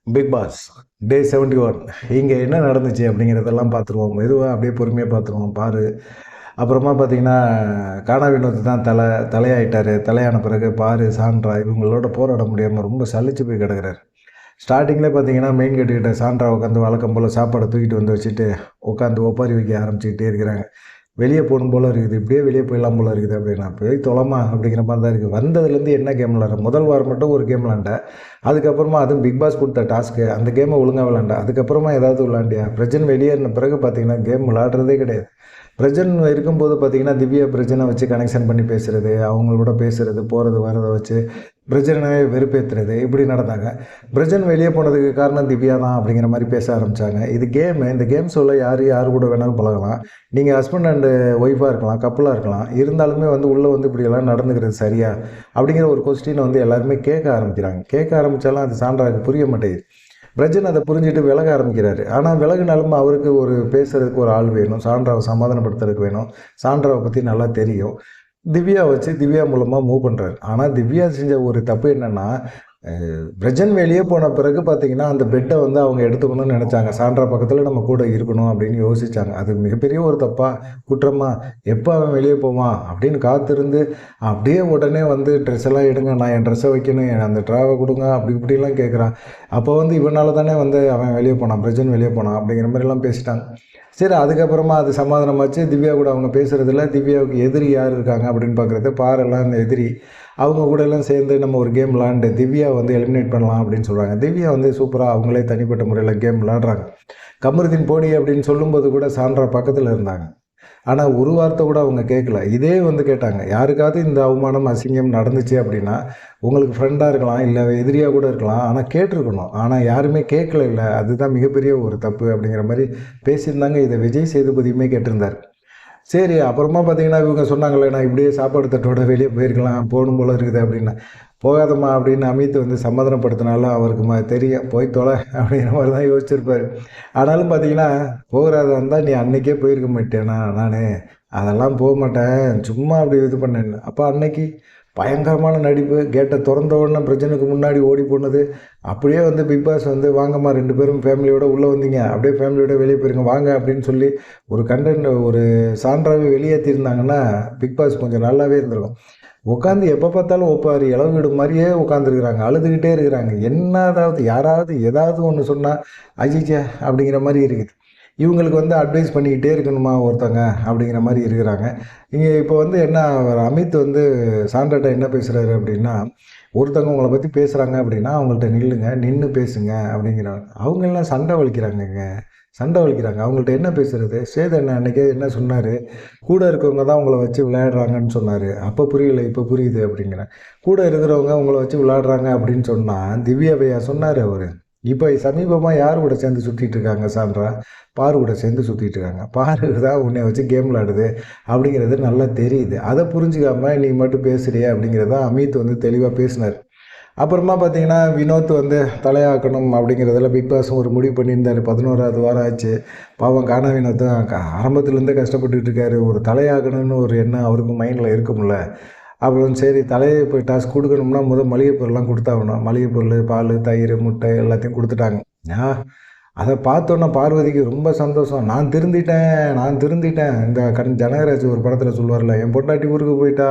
Big pass டே 71 இங்கே என்ன நடந்துச்சு அப்படிங்கிறதெல்லாம் பார்த்துருவோம். மெதுவாக அப்படியே பொறுமையாக பார்த்துருவோம் பாரு. அப்புறமா பார்த்தீங்கன்னா, கானா வினோத் தான் தலையாயிட்டார். தலையான பிறகு பாரு, சாண்ட்ரா இவங்களோட போராட முடியாமல் ரொம்ப சலிச்சு போய் கிடக்குறாரு. ஸ்டார்டிங்கில் பார்த்தீங்கன்னா, மெயின் கேட்டு கிட்ட சாண்ட்ரா உட்காந்து வழக்கம் போல் சாப்பாடை தூக்கிட்டு வந்து வச்சுட்டு உட்காந்து ஒப்பாரி வைக்க ஆரம்பிச்சுக்கிட்டே இருக்கிறாங்க. வெளியே போகணும் போல இருக்குது, இப்படியே வெளியே போயிடலாம் போல இருக்குது அப்படின்னா, போய் தொலைமா அப்படிங்கிற மாதிரி தான் இருக்குது. வந்ததுலேருந்து என்ன கேம் விளாட்றேன், முதல் வாரம் மட்டும் ஒரு கேம் விளாண்டேன். அதுக்கப்புறமா அதுவும் பிக் பாஸ் கொடுத்த டாஸ்க்கு, அந்த கேமை ஒழுங்காக விளாண்டேன். அதுக்கப்புறமா ஏதாவது விளாண்டியா? பிரஜன் வெளியேறின பிறகு பார்த்தீங்கன்னா கேம் விளாடுறதே கிடையாது. பிரஜன் இருக்கும்போது பார்த்தீங்கன்னா, திவ்யா பிரஜனை வச்சு கனெக்ஷன் பண்ணி பேசுகிறது, அவங்களோட பேசுகிறது, போகிறது வரதை வச்சு பிரஜனை வெறுப்பேற்றுறது, இப்படி நடந்தாங்க. பிரஜன் வெளியே போனதுக்கு காரணம் திவ்யா தான் அப்படிங்கிற மாதிரி பேச ஆரம்பித்தாங்க. இது கேமு, இந்த கேம் ஷோவில் யார் கூட வேணாலும் பழகலாம். நீங்கள் ஹஸ்பண்ட் அண்டு ஒய்ஃபாக இருக்கலாம், கப்பலாக இருக்கலாம். இருந்தாலுமே உள்ளே இப்படியெல்லாம் நடந்துக்கிறது சரியா அப்படிங்கிற ஒரு கொஸ்டினை எல்லாருமே கேட்க ஆரம்பிக்கிறாங்க. கேட்க ஆரம்பித்தாலும் அது சான்றாக புரிய மாட்டேங்குது. பிரஜன் அதை புரிஞ்சுட்டு விலக ஆரம்பிக்கிறாரு. ஆனால் விலகுனாலும் அவருக்கு ஒரு பேசுகிறதுக்கு ஒரு ஆள் வேணும், சாண்ட்ராவை சமாதானப்படுத்துறதுக்கு வேணும். சாண்ட்ராவை பற்றி நல்லா தெரியும். திவ்யா வச்சு திவ்யா மூலமாக மூவ் பண்ணுறாரு. ஆனால் திவ்யா செஞ்ச ஒரு தப்பு என்னென்னா, பிரஜன் வெளியே போன பிறகு பார்த்தீங்கன்னா, அந்த பெட்டை அவங்க எடுத்துக்கணும்னு நினச்சாங்க. சாண்ட்ரா பக்கத்தில் நம்ம கூட இருக்கணும் அப்படின்னு யோசித்தாங்க. அது மிகப்பெரிய ஒரு தப்பா, குற்றமா, எப்போ அவன் வெளியே போவான் அப்படின்னு காத்திருந்து அப்படியே உடனே ட்ரெஸ் எல்லாம் எடுங்க, நான் என் ட்ரெஸ்ஸை வைக்கணும், அந்த ட்ராவை கொடுங்க, அப்படி இப்படிலாம் கேட்குறான். அப்போ இவனால தானே அவன் வெளியே போனான், பிரஜன் வெளியே போனான் அப்படிங்கிற மாதிரிலாம் பேசிட்டாங்க. சரி, அதுக்கப்புறமா அது சமாதானமாச்சு. திவ்யா கூட அவங்க பேசுகிறதில்ல. திவ்யாவுக்கு எதிரி யார் இருக்காங்க அப்படின்னு பார்க்குறது, பாரெல்லாம் அந்த எதிரி. அவங்க கூட எல்லாம் சேர்ந்து நம்ம ஒரு கேம் விளாண்டு திவ்யா எலிமினேட் பண்ணலாம் அப்படின்னு சொல்கிறாங்க. திவ்யா சூப்பராக அவங்களே தனிப்பட்ட முறையில் கேம் விளாடுறாங்க. கமருதீன் போடி அப்படின்னு சொல்லும்போது கூட சாண்ட்ரா பக்கத்தில் இருந்தாங்க. ஆனால் ஒரு வார்த்தை கூட அவங்க கேட்கல. இதே கேட்டாங்க, யாருக்காவது இந்த அவமானம், அசிங்கம் நடந்துச்சு அப்படின்னா, உங்களுக்கு ஃப்ரெண்டாக இருக்கலாம், இல்லை எதிரியாக கூட இருக்கலாம், ஆனால் கேட்டிருக்கணும். ஆனால் யாருமே கேட்கல. இல்லை, அதுதான் மிகப்பெரிய ஒரு தப்பு அப்படிங்கிற மாதிரி பேசியிருந்தாங்க. இதை விஜய் சேதுபதியுமே கேட்டிருந்தார். சரி, அப்புறமா பார்த்தீங்கன்னா, இவங்க சொன்னாங்களே, நான் இப்படியே சாப்பாடு தட்டோட வெளியே போயிருக்கலாம், போகணும் போல இருக்குது அப்படின்னா, போகாதம்மா அப்படின்னு அமித் சமாதானப்படுத்தினாலும் அவருக்கு தெரியும், போய் தொலை அப்படிங்கிற மாதிரி தான் யோசிச்சிருப்பார். ஆனாலும் பார்த்தீங்கன்னா, போகிறதா இருந்தால் நீ அன்றைக்கே போயிருக்க மாட்டேனா, நான் அதெல்லாம் போக மாட்டேன், சும்மா அப்படி இது பண்ணேன். அப்போ அன்னைக்கு பயங்கரமான நடிப்பு, கேட்டை திறந்த உடனே பிரச்சனைக்கு முன்னாடி ஓடி போனது. அப்படியே பிக் பாஸ் வாங்கம்மா 2 பேரும் ஃபேமிலியோட உள்ளே வந்தீங்க, அப்படியே ஃபேமிலியோட வெளியே போயிருங்க வாங்க அப்படின்னு சொல்லி ஒரு கண்டென்ட், ஒரு சான்றாகவே வெளியேற்றிருந்தாங்கன்னா பிக் பாஸ் கொஞ்சம் நல்லாவே இருந்திருக்கும். உட்காந்து எப்போ பார்த்தாலும் ஒப்பாரி இளவு வீடு மாதிரியே உட்காந்துருக்குறாங்க, அழுதுகிட்டே இருக்கிறாங்க. என்னதாவது யாராவது ஏதாவது ஒன்று சொன்னால் அஜிச்சே அப்படிங்கிற மாதிரி இருக்குது. இவங்களுக்கு அட்வைஸ் பண்ணிக்கிட்டே இருக்கணுமா ஒருத்தங்க அப்படிங்கிற மாதிரி இருக்கிறாங்க. இங்கே இப்போ என்ன அமித் சாண்ட்ராட்ட என்ன பேசுகிறாரு அப்படின்னா, ஒருத்தவங்க உங்களை பற்றி பேசுகிறாங்க அப்படின்னா அவங்கள்ட்ட நில்லுங்க, நின்று பேசுங்க அப்படிங்கிறாங்க. அவங்கெல்லாம் சண்டை வலிக்கிறாங்கங்க, சண்டை வலிக்கிறாங்க. அவங்கள்ட்ட என்ன பேசுகிறது? சேது அண்ணன் அன்றைக்கே என்ன சொன்னார், கூட இருக்கவங்க தான் உங்களை வச்சு விளையாடுறாங்கன்னு சொன்னார். அப்போ புரியல, இப்போ புரியுது அப்படிங்கிறேன். கூட இருக்கிறவங்க உங்களை வச்சு விளையாடுறாங்க அப்படின்னு சொன்னால் திவ்யாவையா சொன்னார் அவர். இப்போ சமீபமாக யார் கூட சேர்ந்து சுற்றிட்டு இருக்காங்க சாண்ட்ரா? பாரு கூட சேர்ந்து சுற்றிட்டு இருக்காங்க. பாரு தான் உன்னை வச்சு கேம் விளாடுது அப்படிங்கிறது நல்லா தெரியுது. அதை புரிஞ்சுக்காம நீ மட்டும் பேசுறிய அப்படிங்கிறத அமித் தெளிவாக பேசினார். அப்புறமா பார்த்தீங்கன்னா, வினோத் தலையாக்கணும் அப்படிங்கிறதுல பிக் பாஸும் ஒரு முடிவு பண்ணியிருந்தார். 11வது வாரம் ஆச்சு. பாவம் கானா வினோத் ஆரம்பத்துலேருந்தே கஷ்டப்பட்டுட்டு இருக்காரு. ஒரு தலையாக்கணும்னு ஒரு எண்ணம் அவருக்கும் மைண்டில் இருக்கும்ல. அப்புறம் சரி, தலையை போய் டாஸ்க் கொடுக்கணும்னா மளிகை பொருள்லாம் கொடுத்தாகணும். மளிகை பொருள், பால், தயிர், முட்டை எல்லாத்தையும் கொடுத்துட்டாங்க. அதை பார்த்தோன்னா பார்வதிக்கு ரொம்ப சந்தோஷம். நான் திருந்திட்டேன், நான் திருந்திட்டேன். இந்த ஜனகராஜ் ஒரு படத்தில் சொல்லுவார்ல, என் பொண்டாட்டி ஊருக்கு போயிட்டா,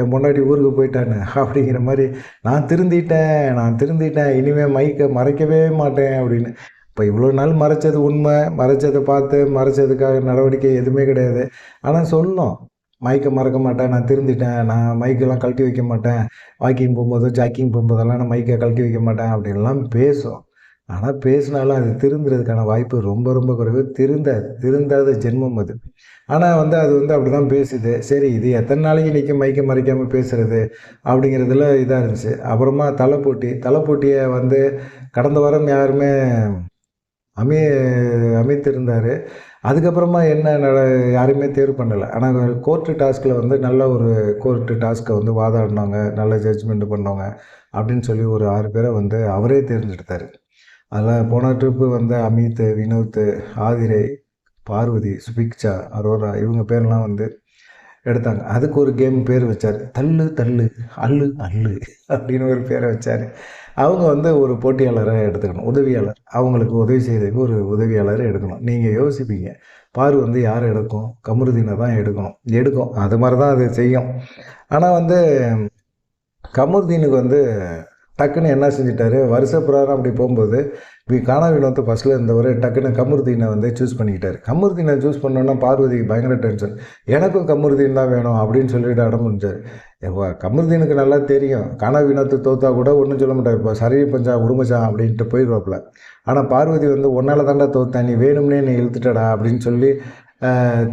என் பொண்டாட்டி ஊருக்கு போயிட்டான்னு அப்படிங்கிற மாதிரி, நான் திருந்திட்டேன், நான் திருந்திட்டேன், இனிமேல் மைக்கை மறைக்கவே மாட்டேன் அப்படின்னு. இப்போ இவ்வளோ நாள் மறைச்சது உண்மை, மறைச்சதை பார்த்து மறைச்சதுக்காக நடவடிக்கை எதுவுமே கிடையாது. ஆனால் சொல்லணும், மைக்கை மறக்க மாட்டேன், நான் திருந்திட்டேன், நான் மைக்கெல்லாம் கழட்டி வைக்க மாட்டேன், வாக்கிங் போகும்போதோ ஜாக்கிங் போகும்போதெல்லாம் நான் மைக்கை கழட்டி வைக்க மாட்டேன் அப்படின்லாம் பேசும். ஆனால் பேசினாலும் அது திருந்துறதுக்கான வாய்ப்பு ரொம்ப ரொம்ப குறைவு. திருந்தாத ஜென்மம் அது. ஆனால் அது அப்படி தான் பேசுது. சரி, இது எத்தனை நாளைக்கு நிற்கும் மைக்கை மறைக்காமல் பேசுகிறது அப்படிங்கிறதுல இதாக இருந்துச்சு. அப்புறமா தலைப்போட்டியை கடந்த வாரம் யாருமே அமி அமித் இருந்தார். அதுக்கப்புறமா என்ன யாருமே தேர்வு பண்ணலை. ஆனால் கோர்ட்டு டாஸ்கில் நல்ல ஒரு கோர்ட்டு டாஸ்க்கை வாதாடினவங்க, நல்ல ஜட்ஜ்மெண்ட் பண்ணவங்க அப்படின்னு சொல்லி ஒரு 6 பேரை அவரே தேர்ந்தெடுத்தார். அதில் போன ட்ரிப்பு அமித், வினோத், ஆதிரை, பார்வதி, சுபிக்ஷா, அரோரா இவங்க பேரெல்லாம் எடுத்தாங்க. அதுக்கு ஒரு கேம் பேர் வச்சார். தள்ளு தள்ளு அல்லு அல்லு அப்படின்னு ஒரு பேரை வச்சார். அவங்க வந்து ஒரு போட்டியாளரை எடுத்துக்கணும், உதவியாளர். அவங்களுக்கு உதவி செய்யறதுக்கு ஒரு உதவியாளரை எடுக்கணும். நீங்கள் யோசிப்பீங்க, பாரு வந்து யார் எடுக்கும்? கமருதீனை தான் எடுக்கணும். எடுக்கும், அது மாதிரி தான் அது செய்யும். ஆனால் வந்து கமருதீனுக்கு வந்து டக்குன்னு என்ன செஞ்சிட்டாரு, வருஷ பிரகாரம் அப்படி போகும்போது கானா வினோத் ஃபஸ்ட்டில் இருந்தவர் டக்குன்னு கமருதீனை வந்து சூஸ் பண்ணிக்கிட்டார். கமருதீனை சூஸ் பண்ணோன்னா பார்வதிக்கு பயங்கர டென்ஷன். எனக்கும் கமருதீன் தான் வேணும் அப்படின்னு சொல்லிட்டு அடம் முடிஞ்சார். கமருதீனுக்கு நல்லா தெரியும், கானா வினோத் தோத்தா கூட ஒன்றும் சொல்ல மாட்டார், இப்போ சரி பஞ்சா உடுமச்சான் அப்படின்ட்டு போயிடுவாப்புல. ஆனால் பார்வதி வந்து ஒன்றால் தாண்டா தோத்தேன், நீ வேணும்னே நீ இழுத்துட்டடா அப்படின்னு சொல்லி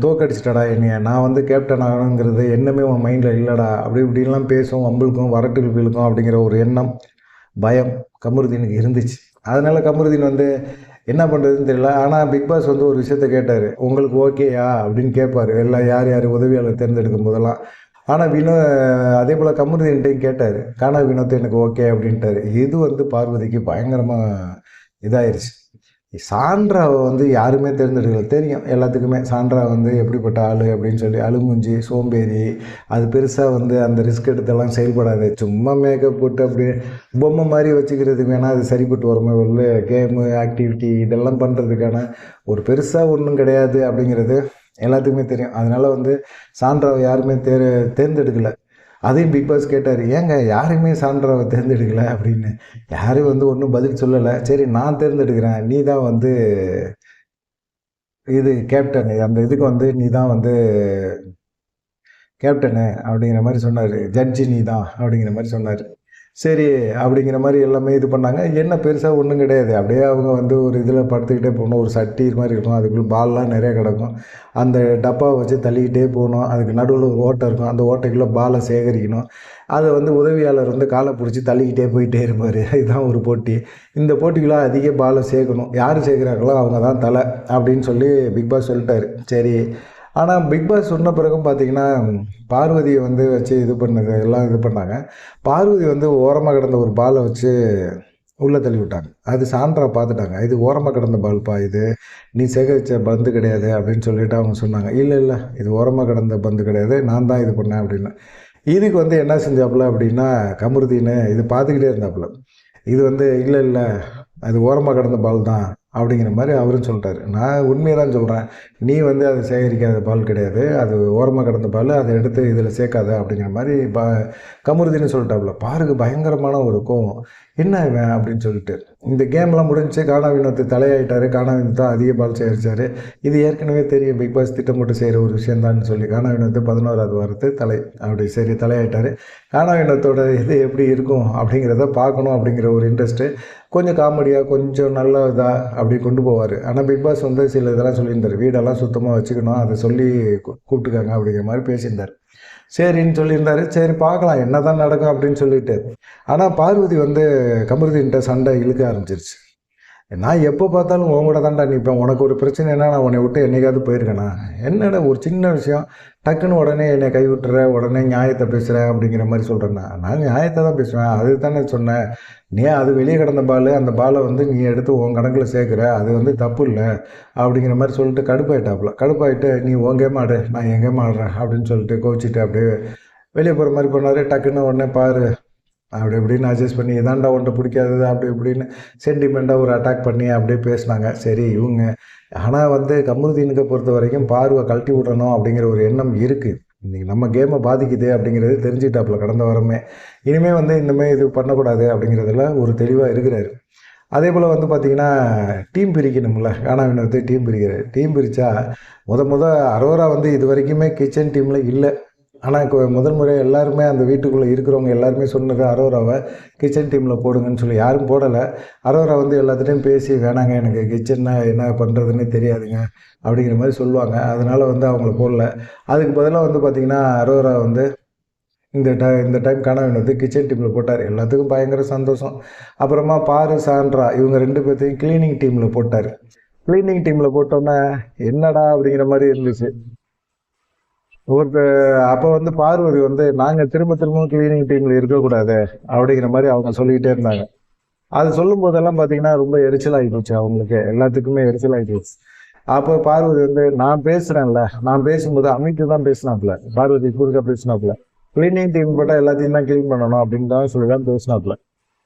தோக்கடிச்சிட்டடா என்னைய, நான் வந்து கேப்டன் ஆகணுங்கிறது எண்ணமே உன் மைண்டில் இல்லைடா அப்படி இப்படின்லாம் பேசும், வம்புழுக்கும் வரட்டு இழுக்கும் அப்படிங்கிற ஒரு எண்ணம், பயம் கமருதீனுக்கு இருந்துச்சு. அதனால் கமருதீன் வந்து என்ன பண்ணுறதுன்னு தெரியல. ஆனால் பிக் பாஸ் வந்து ஒரு விஷயத்த கேட்டார், உங்களுக்கு ஓகேயா அப்படின்னு கேட்பார் எல்லாம், யார் யார் உதவியாளர் தேர்ந்தெடுக்கும் போதெல்லாம். ஆனால் அதே போல் கமருதீன்கிட்டையும் கேட்டார், கானா வினோத் எனக்கு ஓகே அப்படின்ட்டார். இது வந்து பார்வதிக்கு பயங்கரமாக இதாயிருச்சு. சாண்ட்ராவை வந்து யாருமே தேர்ந்தெடுக்கல, தெரியும் எல்லாத்துக்குமே சாண்ட்ரா வந்து எப்படிப்பட்ட ஆள் அப்படின்னு சொல்லி, அழுமுஞ்சி சோம்பேறி, அது பெருசாக வந்து அந்த ரிஸ்க் எடுத்தெல்லாம் செயல்படாது, சும்மா மேக்கப் போட்டு அப்படியே பொம்மை மாதிரி வச்சுக்கிறதுக்கு வேணால் அது சரிப்பட்டு வருமே உள்ள கேமு ஆக்டிவிட்டி இதெல்லாம் பண்ணுறதுக்கான ஒரு பெருசாக ஒன்றும் கிடையாது அப்படிங்கிறது எல்லாத்துக்குமே தெரியும். அதனால் வந்து சாண்ட்ராவை யாருமே தேர்ந்தெடுக்கலை. அதையும் பிக் பாஸ் கேட்டார், ஏங்க யாருமே சாண்ட்ராவை தேர்ந்தெடுக்கலை அப்படின்னு. யாரும் வந்து ஒன்றும் பதில் சொல்லலை. சரி நான் தேர்ந்தெடுக்கிறேன், நீ தான் வந்து இது கேப்டனு, அந்த இதுக்கு வந்து நீ தான் வந்து கேப்டனு அப்படிங்கிற மாதிரி சொன்னார், ஜட்ஜி நீ தான் அப்படிங்கிற மாதிரி சொன்னார். சரி அப்படிங்கிற மாதிரி எல்லாமே இது பண்ணாங்க. என்ன பெருசாக ஒன்றும் கிடையாது, அப்படியே அவங்க வந்து ஒரு இதில் படுத்துக்கிட்டே போகணும், ஒரு சட்டி மாதிரி இருக்கும், அதுக்குள்ளே பால்லாம் நிறைய கிடக்கும், அந்த டப்பாவை வச்சு தள்ளிக்கிட்டே போகணும், அதுக்கு நடுவில் ஒரு ஓட்டை இருக்கும், அந்த ஓட்டைக்குள்ளே பாலை சேகரிக்கணும், அதை வந்து உதவியாளர் வந்து காலை பிடிச்சி தள்ளிக்கிட்டே போயிட்டே இருப்பார். இதுதான் ஒரு போட்டி. இந்த போட்டிக்குள்ளே அதிக பாலை சேர்க்கணும், யார் சேர்க்குறாங்களோ அவங்க தான் தலை அப்படின்னு சொல்லி பிக் பாஸ் சொல்லிட்டாரு. சரி, ஆனால் பிக் பாஸ் சொன்ன பிறகும் பார்த்தீங்கன்னா பார்வதியை வந்து வச்சு இது பண்ணது எல்லாம் இது பண்ணாங்க. பார்வதி வந்து ஓரமாக கிடந்த ஒரு பாலை வச்சு உள்ளே தள்ளி விட்டாங்க. அது சாண்ட்ரா பார்த்துட்டாங்க, இது ஓரமாக கிடந்த பால்ப்பா, இது நீ சேகரித்த பந்து கிடையாது அப்படின்னு சொல்லிட்டு அவங்க சொன்னாங்க. இல்லை இல்லை, இது ஓரமாக கிடந்த பந்து கிடையாது, நான் தான் இது பண்ணேன் அப்படின்னு. இதுக்கு வந்து என்ன செஞ்சாப்புல அப்படின்னா, கமருதீன் இது பார்த்துக்கிட்டே இருந்தாப்புல. இது வந்து இல்லை இல்லை, அது ஓரமாக கிடந்த பால் தான் அப்படிங்கிற மாதிரி அவரும் சொல்லிட்டாரு. நான் உண்மையை தான் சொல்கிறேன், நீ வந்து அதை சேகரிக்காத பால் கிடையாது, அது ஓரமாக கிடந்த பால், அதை எடுத்து இதில் சேர்க்காத அப்படிங்கிற மாதிரி கமருதீன்னு சொல்லிட்டாப்புல. பாருக்கு பயங்கரமான ஒரு கோவம், என்ன இவன் அப்படின்னு சொல்லிட்டு. இந்த கேம்லாம் முடிஞ்சு கானா வினோத் தலையாயிட்டார், கானா வினோத் தான் அதிக பால் சேகரித்தார். இது ஏற்கனவே தெரியும், பிக் பாஸ் திட்டமிட்டு செய்கிற ஒரு விஷயந்தான்னு சொல்லி கானா வினோத் 11வது வாரத்து தலை அப்படி சரி தலையாயிட்டார். கானா வினோத்தோட இது எப்படி இருக்கும் அப்படிங்கிறத பார்க்கணும் அப்படிங்கிற ஒரு இன்ட்ரெஸ்ட்டு, கொஞ்சம் காமெடியாக கொஞ்சம் நல்ல இதாக அப்படி கொண்டு போவார். ஆனால் பிக் பாஸ் வந்து சில இதெல்லாம் சொல்லியிருந்தார், வீடெல்லாம் சுத்தமாக வச்சுக்கணும், அதை சொல்லி கூப்பிட்டுக்காங்க அப்படிங்கிற மாதிரி பேசியிருந்தார். சரின்னு சொல்லியிருந்தார். சரி பார்க்கலாம் என்ன தான் நடக்கும் அப்படின்னு சொல்லிட்டு. ஆனால் பார்வதி வந்து கமருதீன்கிட்ட சண்டை இழுக்க ஆரம்பிச்சிருச்சு. நான் எப்போ பார்த்தாலும் உன் கூட தான்டா நிற்பேன், உனக்கு ஒரு பிரச்சனைனா நான் உன்னை விட்டு என்னைக்காவது போயிருக்கேனா, என்னடா ஒரு சின்ன விஷயம் டக்குன்னு உடனே என்னை கைவிட்டுற, உடனே நியாயத்தை பேசுகிறேன் அப்படிங்கிற மாதிரி சொல்கிறேன்னா, நான் நியாயத்தை தான் பேசுவேன், அது தானே சொன்னேன், நீ அது வெளியே கிடந்த பால், அந்த பாலை வந்து நீ எடுத்து உன் கணக்கில் சேர்க்குற, அது வந்து தப்பு இல்லை அப்படிங்கிற மாதிரி சொல்லிட்டு கடுப்பாயிட்டு நீ உன் கேம் ஆடு, நான் என் கேம் ஆடுறேன் அப்படின்னு சொல்லிட்டு கோச்சிட்டு அப்படியே வெளியே போகிற மாதிரி பண்ணார். டக்குன்னு உடனே பாரு அப்படி இப்படின்னு அட்ஜஸ்ட் பண்ணி இதாண்டா ஒன்றை பிடிக்காதது அப்படி இப்படின்னு சென்டிமெண்ட்டாக ஒரு அட்டாக் பண்ணி அப்படியே பேசினாங்க. சரி இவங்க, ஆனால் வந்து கமருதீனுக்கு பொறுத்த வரைக்கும் பார்வை கழட்டி விடணும் அப்படிங்கிற ஒரு எண்ணம் இருக்குது. இன்றைக்கி நம்ம கேமை பாதிக்குது அப்படிங்கிறது தெரிஞ்சுட்டாப்புல கடந்த வாரமே. இனிமேல் வந்து இந்தமாதிரி இது பண்ணக்கூடாது அப்படிங்கிறதுல ஒரு தெளிவாக இருக்கிறாரு. அதே போல் வந்து பார்த்திங்கன்னா டீம் பிரிக்கணும்ல, கானா வினோத்தை டீம் பிரிக்கிறார். டீம் பிரித்தா அரோரா வந்து இது வரைக்குமே கிச்சன் டீமில் இல்லை. ஆனால் முதல் முறை எல்லாருமே அந்த வீட்டுக்குள்ளே இருக்கிறவங்க எல்லாருமே சொன்னது அரோராவை கிச்சன் டீமில் போடுங்கன்னு சொல்லி, யாரும் போடலை. அரோரா வந்து எல்லாத்துலேயும் பேசி வேணாங்க எனக்கு கிச்சன்னா என்ன பண்ணுறதுன்னு தெரியாதுங்க அப்படிங்கிற மாதிரி சொல்லுவாங்க, அதனால் வந்து அவங்கள போடல. அதுக்கு பதிலாக வந்து பார்த்திங்கன்னா அரோரா வந்து இந்த டைம் கானா வினோத் கிச்சன் டீமில் போட்டார். எல்லாத்துக்கும் பயங்கர சந்தோஷம். அப்புறமா பாரு சாண்ட்ரா இவங்க 2 பேர்த்தையும் க்ளீனிங் டீமில் போட்டார். க்ளீனிங் டீமில் போட்டோன்னே என்னடா அப்படிங்கிற மாதிரி இருந்துச்சு. அப்போ வந்து பார்வதி வந்து நாங்கள் திரும்ப க்ளீனிங் டீமில் இருக்கக்கூடாது அப்படிங்கிற மாதிரி அவங்க சொல்லிக்கிட்டே இருந்தாங்க. அது சொல்லும் போதெல்லாம் பார்த்தீங்கன்னா ரொம்ப எரிச்சலாகி போச்சு, அவங்களுக்கு எல்லாத்துக்குமே எரிச்சலாகி போச்சு. அப்போ பார்வதி வந்து நான் பேசுகிறேன்ல, நான் பேசும்போது அமித்து தான் பேசினாப்புல, பார்வதி குறுக்க பேசினாப்புல. கிளீனிங் டீம் போட்டால் எல்லாத்தையும் தான் க்ளீன் பண்ணணும் அப்படின்னு தான் சொல்லி தான் பேசினாப்புல.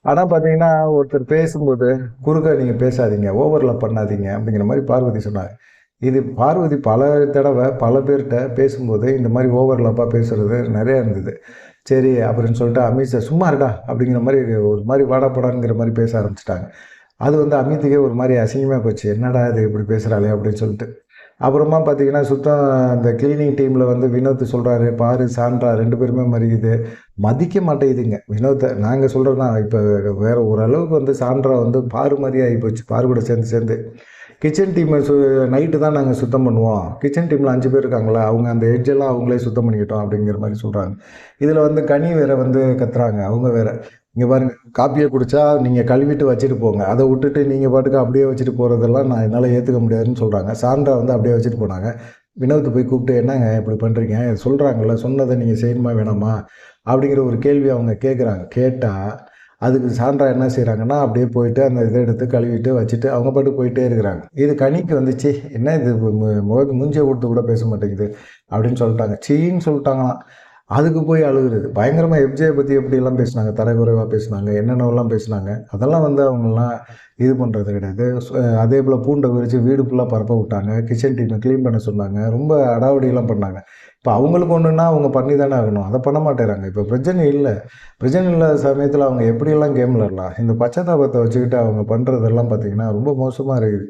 ஆனால் பார்த்தீங்கன்னா ஒருத்தர் பேசும்போது குறுக்க நீங்கள் பேசாதீங்க, ஓவரில் பண்ணாதீங்க அப்படிங்கிற மாதிரி பார்வதி சொன்னாங்க. இது பார்வதி பல தடவை பல பேர்கிட்ட பேசும்போது இந்த மாதிரி ஓவர்லாப்பாக பேசுகிறது நிறையா இருந்தது. சரி அப்படின்னு சொல்லிட்டு அமித் சார் சும்மா இருக்கா அப்படிங்கிற மாதிரி ஒரு மாதிரி வாடாப்படாங்கிற மாதிரி பேச ஆரம்பிச்சிட்டாங்க. அது வந்து அமித்துக்கே ஒரு மாதிரி அசிங்கமாக போச்சு. என்னடா இது இப்படி பேசுகிறாளே அப்படின்னு சொல்லிட்டு. அப்புறமா பார்த்தீங்கன்னா சுத்தம் இந்த கிளீனிங் டீமில் வந்து வினோத் சொல்கிறாரு, பாரு சான்றா 2 பேருமே மதிக்க மாட்டேங்குதுங்க வினோத்தை. நாங்கள் சொல்கிறது தான் இப்போ வேறு ஓரளவுக்கு வந்து சான்றா வந்து பாரு மாதிரி ஆகிப்போச்சு. பாரு கூட சேர்ந்து கிச்சன் டீமை நைட்டு தான் நாங்கள் சுத்தம் பண்ணுவோம். கிச்சன் டீமில் 5 பேர் இருக்காங்களா, அவங்க அந்த எட்ஜெல்லாம் அவங்களே சுத்தம் பண்ணிக்கிட்டோம் அப்படிங்கிற மாதிரி சொல்கிறாங்க. இதில் வந்து கனி வேற வந்து கத்துறாங்க. அவங்க வேற இங்கே பாருங்க, காப்பியை குடித்தா நீங்கள் கழுவிட்டு வச்சுட்டு போங்க, அதை விட்டுட்டு நீங்கள் பாட்டுக்கு அப்படியே வச்சுட்டு போகிறதெல்லாம் நான் என்னால் ஏற்றுக்க முடியாதுன்னு சொல்கிறாங்க. சான்றா வந்து அப்படியே வச்சுட்டு போனாங்க. வினோத்தை போய் கூப்பிட்டு என்னங்க இப்படி பண்ணுறீங்க, சொல்கிறாங்கல்ல, சொன்னதை நீங்கள் செய்யணுமா வேணாமா அப்படிங்கிற ஒரு கேள்வி அவங்க கேட்குறாங்க. கேட்டால் அதுக்கு சான்றா என்ன செய்கிறாங்கன்னா அப்படியே போயிட்டு அந்த இதை எடுத்து கழுவிட்டு வச்சுட்டு அவங்க பாட்டு போயிட்டே இருக்கிறாங்க. இது கனிக்கு வந்துச்சு, என்ன இது மூஞ்சியை கொடுத்து கூட பேச மாட்டேங்குது அப்படின்னு சொல்லிட்டாங்க. சீன்னு சொல்லிட்டாங்களாம். அதுக்கு போய் அழுகுறது பயங்கரமாக. எஃப்ஜே பற்றி எப்படியெல்லாம் பேசினாங்க, தரக்குறைவாக பேசினாங்க, என்னென்னலாம் பேசினாங்க, அதெல்லாம் வந்து அவங்களாம் இது பண்ணுறது கிடையாது. அதே போல் பூண்டை விரித்து வீடு ஃபுல்லாக பரப்ப விட்டாங்க. கிச்சன் டீமை க்ளீன் பண்ண சொன்னாங்க. ரொம்ப அடாவடியெல்லாம் பண்ணாங்க. இப்போ அவங்களுக்கு ஒன்றுன்னா அவங்க பண்ணி தானே ஆகணும். அதை பண்ண மாட்டேறாங்க. இப்போ பிரச்சனை இல்லை. பிரச்சனை இல்லாத சமயத்தில் அவங்க எப்படியெல்லாம் கேம் விளாடலாம். இந்த பச்சைத்தாபத்தை வச்சுக்கிட்டு அவங்க பண்ணுறதெல்லாம் பார்த்திங்கன்னா ரொம்ப மோசமாக இருக்குது.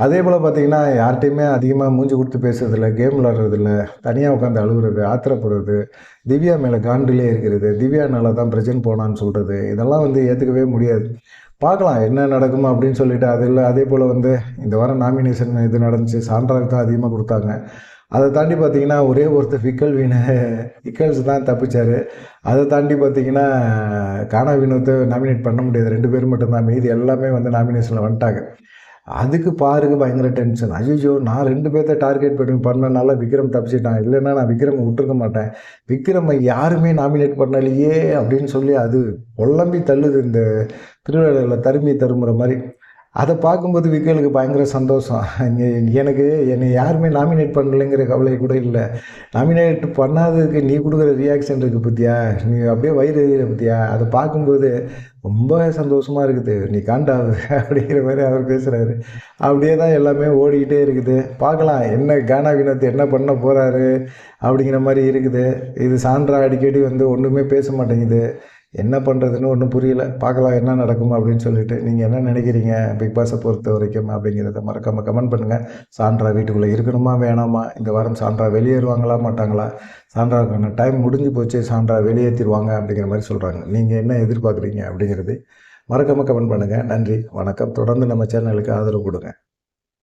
அதே போல் பார்த்திங்கன்னா யார்கிட்டையுமே அதிகமாக மூஞ்சி கொடுத்து பேசுறதில்ல, கேம் விளாட்றதில்ல, தனியாக உட்காந்து அழுகுறது, ஆத்திரப்படுறது, திவ்யா மேலே காண்டிலே இருக்கிறது, திவ்யானால தான் பிரச்சனை போனான்னு சொல்கிறது, இதெல்லாம் வந்து ஏற்றுக்கவே முடியாது. பார்க்கலாம் என்ன நடக்குமா அப்படின்னு சொல்லிட்டு. அதில் அதே போல் வந்து இந்த வாரம் நாமினேஷன் இது நடந்துச்சு. சான்றாக தான் அதிகமாக கொடுத்தாங்க. அதை தாண்டி பார்த்திங்கன்னா ஒரே ஒருத்தர் விக்கல்ஸ் தான் தப்பிச்சார். அதை தாண்டி பார்த்திங்கன்னா கானா வினோத்தை நாமினேட் பண்ண முடியாது. 2 பேர் மட்டும்தான், மீதி எல்லாமே வந்து நாமினேஷனில் வந்துட்டாங்க. அதுக்கு பாருக்கு பயங்கர டென்ஷன். ஐயோ, நான் 2 பேர்த்த டார்கெட் பண்ணனால விக்ரம் தப்பிச்சிட்டான், இல்லைன்னா நான் விக்ரம் விட்டுருக்க மாட்டேன், விக்ரமை யாருமே நாமினேட் பண்ணலையே அப்படின்னு சொல்லி அது குழம்பி தள்ளுது இந்த திருவிழாவில் தருமுறை மாதிரி. அதை பார்க்கும்போது விக்கலுக்கு பயங்கர சந்தோஷம். எனக்கு என்னை யாருமே நாமினேட் பண்ணலைங்கிற கவலை கூட இல்லை, நாமினேட் பண்ணாததுக்கு நீ கொடுக்குற ரியாக்ஷன் இருக்குது பற்றியா, நீ அப்படியே வயிறு எறிகிற பற்றியா, அதை பார்க்கும்போது ரொம்ப சந்தோஷமாக இருக்குது, நீ காண்டாவது அப்படிங்கிற மாதிரி அவர் பேசுகிறாரு. அப்படியே தான் எல்லாமே ஓடிக்கிட்டே இருக்குது. பார்க்கலாம் என்ன கானா வினோத் என்ன பண்ண போகிறாரு அப்படிங்கிற மாதிரி இருக்குது. இது சான்றா அடிக்கடி வந்து ஒன்றுமே பேச மாட்டேங்குது. என்ன பண்ணுறதுன்னு ஒன்றும் புரியல. பார்க்கலாம் என்ன நடக்கும் அப்படின்னு சொல்லிட்டு. நீங்கள் என்ன நினைக்கிறீங்க பிக் பாஸை பொறுத்த வரைக்கும் அப்படிங்கிறத மறக்காமல் கமெண்ட் பண்ணுங்கள். சான்றா வீட்டுக்குள்ளே இருக்கணுமா வேணாமா, இந்த வாரம் சான்றா வெளியேறுவாங்களா மாட்டாங்களா, சான்றாவுக்கான டைம் முடிஞ்சு போச்சு, சான்றா வெளியேற்றிடுவாங்க அப்படிங்கிற மாதிரி சொல்கிறாங்க. நீங்கள் என்ன எதிர்பார்க்குறீங்க அப்படிங்கிறது மறக்காமல் கமெண்ட் பண்ணுங்கள். நன்றி, வணக்கம். தொடர்ந்து நம்ம சேனலுக்கு ஆதரவு கொடுங்க.